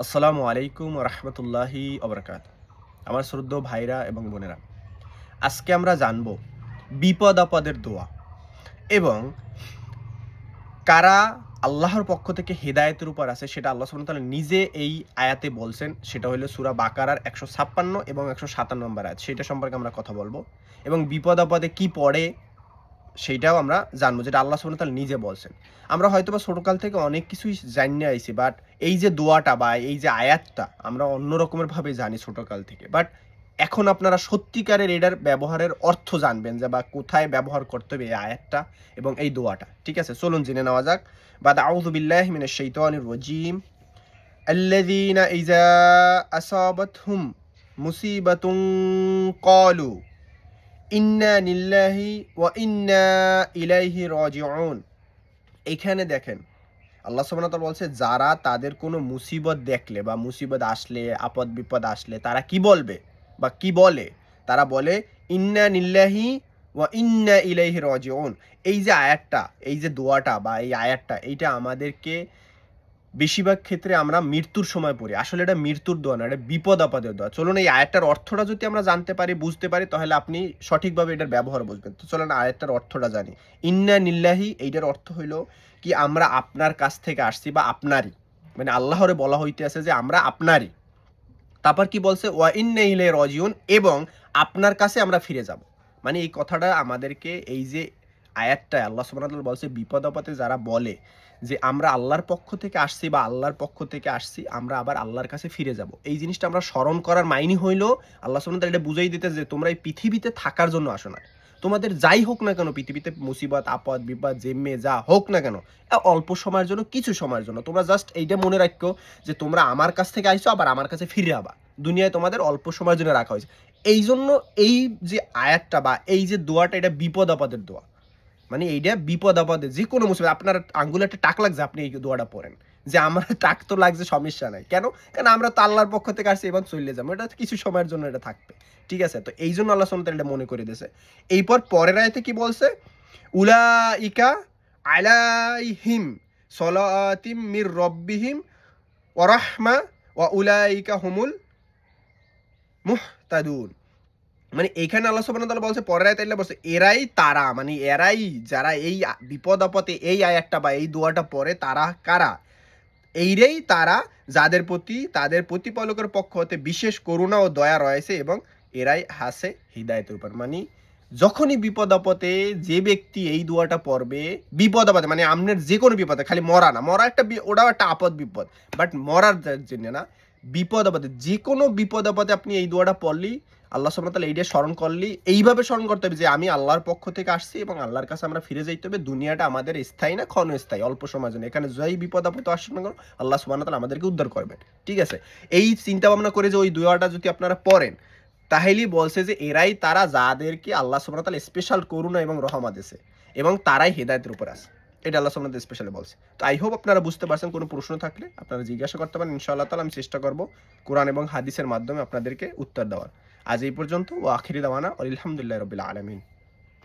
আসসালামু আলাইকুম রহমতুল্লাহি অবরাকাত। আমার শ্রদ্ধেয় ভাইরা এবং বোনেরা, আজকে আমরা জানব বিপদ আপদের দোয়া এবং কারা আল্লাহর পক্ষ থেকে হেদায়েতের উপর আছে সেটা আল্লাহ সুবহানাহু ওয়া তাআলা নিজে এই আয়াতে বলছেন। সেটা হলো সূরা বাকারার ১৫৬ এবং ১৫৭ নম্বর আয়াত। সেটা সম্পর্কে আমরা কথা বলবো এবং বিপদ আপদে কি পড়ে সেইটাও আমরা জানবো, যেটা আল্লাহ সুবহানাহু ওয়া তাআলা নিজে বলছেন। আমরা হয়তোবা ছোটকাল থেকে অনেক কিছুই জাইন্যা আইছি, বাট এই যে দোয়াটা বা এই যে আয়াতটা আমরা অন্য রকমের ভাবে জানি ছোটকাল থেকে। বাট এখন আপনারা সত্যিকারের এটার ব্যবহারের অর্থ জানবেন যে বা কোথায় ব্যবহার করতে হবে এই আয়াতটা এবং এই দোয়াটা। ঠিক আছে? চলুন জেনে নেওয়া যাক। বাদ আউযু বিল্লাহি মিনাশ শাইতানির রাজীম। আল্লাযীনা ইযা আসাবাতহুম মুসিবাতুন ক্বালু ইন্না লিল্লাহি ওয়া ইন্না ইলাইহি রাজিউন। এখানে দেখেন আল্লাহ সুবহানাহু ওয়া তাআলা বলছে, যারা তাদের কোনো মুসিবত দেখলে বা মুসিবত আসলে, আপদ বিপদ আসলে তারা কি বলবে বা কি বলে? তারা বলে ইন্না লিল্লাহি ওয়া ইন্না ইলাইহি রাজিউন। এই যে আয়াতটা, এই যে দোয়াটা বা এই আয়াতটা, এইটা আমাদেরকে বেশিরভাগ ক্ষেত্রে আমরা মৃত্যুর সময় পড়ি। আসলে এটা মৃত্যুর দোয়া না, এটা বিপদ আপদের দোয়া। চলুন এই আয়াতটার অর্থটা যদি আমরা জানতে পারি, বুঝতে পারি, তাহলে আপনি সঠিকভাবে এটার ব্যবহার বুঝবেন। তো চলুন আয়াতটার অর্থটা জানি। ইন্না লিল্লাহি এইটার অর্থ হইলো কি, আমরা আপনার কাছ থেকে আসছি বা আপনারই, মানে আল্লাহরে বলা হইতে আছে যে আমরা আপনারই। তারপর কি বলছে? ওয়া ইন্না ইলাইহি রাজিউন, এবং আপনার কাছে আমরা ফিরে যাব। মানে এই কথাটা আমাদেরকে, এই যে আয়াতটায় আল্লাহ সুবহানাহু ওয়া তাআলা বলছে বিপদ আপদে যারা বলে যে আমরা আল্লাহর পক্ষ থেকে আসছি বা আল্লাহর পক্ষ থেকে আসছি, আমরা আবার আল্লাহর কাছে ফিরে যাব। এই জিনিসটা আমরা স্মরণ করার মাইনই হইলো আল্লাহ সুবহানাহু ওয়া তাআলা এটা বুঝাই দিতেছে যে তোমরা এই পৃথিবীতে থাকার জন্য আসো না। তোমাদের যাই হোক না কেন পৃথিবীতে মুসিবত, আপদ, বিপদ যেমে যা হোক না কেন, অল্প সময়ের জন্য, কিছু সময়ের জন্য তোমরা জাস্ট এইটা মনে রাখো যে তোমরা আমার কাছ থেকে আইছো, আবার আমার কাছে ফিরে আবা। দুনিয়ায় তোমাদের অল্প সময়ের জন্য রাখা হয়েছে। এই জন্য এই যে আয়াতটা বা এই যে দোয়াটা, এটা বিপদ আপদের দোয়া। মানে এইটা বিপদ আপদে যে কোনো মুসিবত, আপনার আঙ্গুলে একটা টাক লাগছে, আপনি এই দোয়াটা পড়েন যে আমার টাক তো লাগছে, সমস্যা নাই। কেন? কারণ আমরা তো আল্লাহর পক্ষ থেকে আসছি এবং চলে যাবো, এটা কিছু সময়ের জন্য এটা থাকবে। ঠিক আছে? তো এই জন্য আল্লাহ সুবহানাহু ওয়া তাআলা এটা মনে করে দিয়েছে। এরপর পরের আয়াতে কি বলছে? উলাইকা আলাইহিম সলাতিম মির রব্বিহিম ওয়া রাহমা ওয়া উলাইকা হুমুল মুহতাদুন। মানে এইখানে আল্লাহ সুবহানাহু ওয়া তাআলা বলছে, পরের আয়াতে আল্লাহ বলছে এরাই তারা, মানে এরাই যারা এই বিপদ আপদে এই আয়াতটা বা এই দোয়াটা পড়ে, তারা কারা? এইরাই তারা যাদের প্রতি তাদের প্রতিপালকের পক্ষ হতে বিশেষ করুণা ও দয়া রয়েছে এবং এরাই হাসে হিদায়াতের উপর। মানে যখনই বিপদ আপদে যে ব্যক্তি এই দোয়াটা পড়বে, বিপদ আপদে মানে আপনার যে কোনো বিপদে, খালি মরা না, মরা একটা ওটাও একটা আপদ বিপদ, বাট মরার জন্য না, বিপদ আপদে যে কোনো বিপদ আপদে আপনি এই দোয়াটা পড়লেই, আল্লাহ সুবহানাহু ওয়া তাআলা এইটা স্মরণ করলেই, এইভাবে স্মরণ করতে হবে যে আমি আল্লাহর পক্ষ থেকে আসছি এবং আল্লাহর কাছে আমরা ফিরে যাইতে হবে। দুনিয়াটা আমাদের স্থায়ী না, ক্ষণস্থায়ী, অল্প সময়ের জন্য। এখানে যেই বিপদ আপদ আসুক না কেন, আল্লাহ সুবহানাহু ওয়া তাআলা আমাদেরকে উদ্ধার করবেন। ঠিক আছে? এই চিন্তা ভাবনা করে যে ওই দোয়াটা যদি আপনারা পড়েন, তাহলেই বলছে যে এরাই তারা যাদেরকে আল্লাহ সুবহানাহু ওয়া তাআলা স্পেশাল করুণা এবং রহমত দিয়েছে এবং তারাই হেদায়েতের উপর আছে। এটা আল্লাহ সুবহানাহু ওয়া তাআলা স্পেশালি বলছে। তো আই হোপ আপনারা বুঝতে পারছেন। কোনো প্রশ্ন থাকলে আপনারা জিজ্ঞাসা করতে পারেন। ইনশাআল্লাহ তাআলা আমি চেষ্টা করব কোরআন এবং হাদিসের মাধ্যমে আপনাদেরকে উত্তর দেওয়ার। আজ এই পর্যন্ত। ওয়া আখিরি দাওয়ানা আলহামদুলিল্লাহি রাব্বিল আলামিন।